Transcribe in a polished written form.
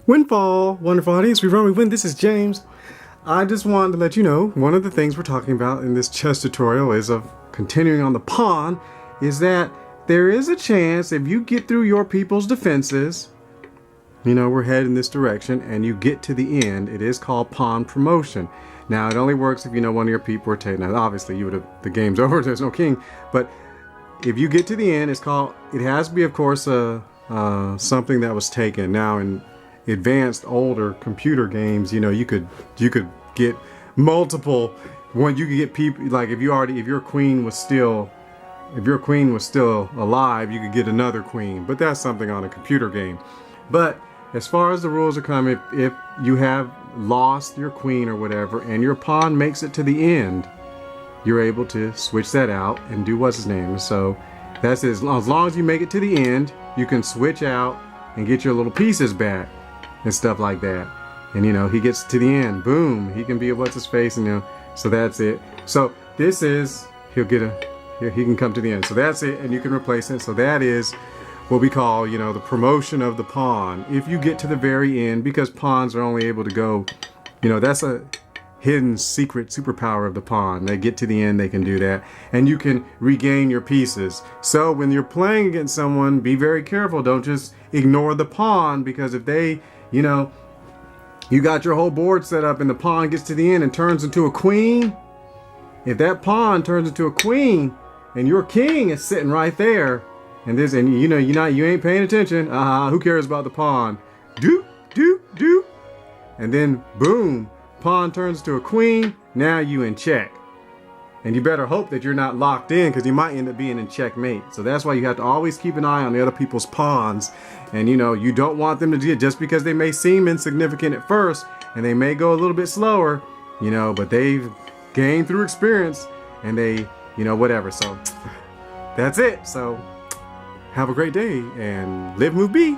Windfall, wonderful audience, we run, we win. This is James. I just wanted to let you know, one of the things we're talking about in this chess tutorial is of continuing on the pawn, is that there is a chance if you get through your people's defenses, you know, we're heading this direction, and you get to the end, it is called pawn promotion. Now, it only works if you know one of your people are taken. Now, obviously, you would have, the game's over, there's no king, but if you get to the end, it's called, it has to be, of course, something that was taken. Now, in advanced older computer games, you know, you could get multiple, when you could get people, like if your queen was still alive, you could get another queen, but that's something on a computer game. But as far as the rules are coming, if you have lost your queen or whatever and your pawn makes it to the end, you're able to switch that out and do what's his name. So that's it. As long as you make it to the end, you can switch out and get your little pieces back and stuff like that. And you know, he gets to the end, boom, he can be a what's his face, and you know, so that's it. So this is, he can come to the end. So that's it, and you can replace it. So that is what we call, you know, the promotion of the pawn. If you get to the very end, because pawns are only able to go, you know, that's a hidden secret superpower of the pawn. They get to the end, they can do that, and you can regain your pieces. So when you're playing against someone, be very careful. Don't just ignore the pawn, because if they, you know, you got your whole board set up and the pawn gets to the end and turns into a queen, if that pawn turns into a queen and your king is sitting right there, and you know, you ain't paying attention, who cares about the pawn? Do, and then boom, pawn turns to a queen, now you in check. And you better hope that you're not locked in, because you might end up being in checkmate. So that's why you have to always keep an eye on the other people's pawns. And you know, you don't want them to do it just because they may seem insignificant at first, and they may go a little bit slower, you know, but they've gained through experience, and they, you know, whatever. So that's it. So have a great day, and live, move, be.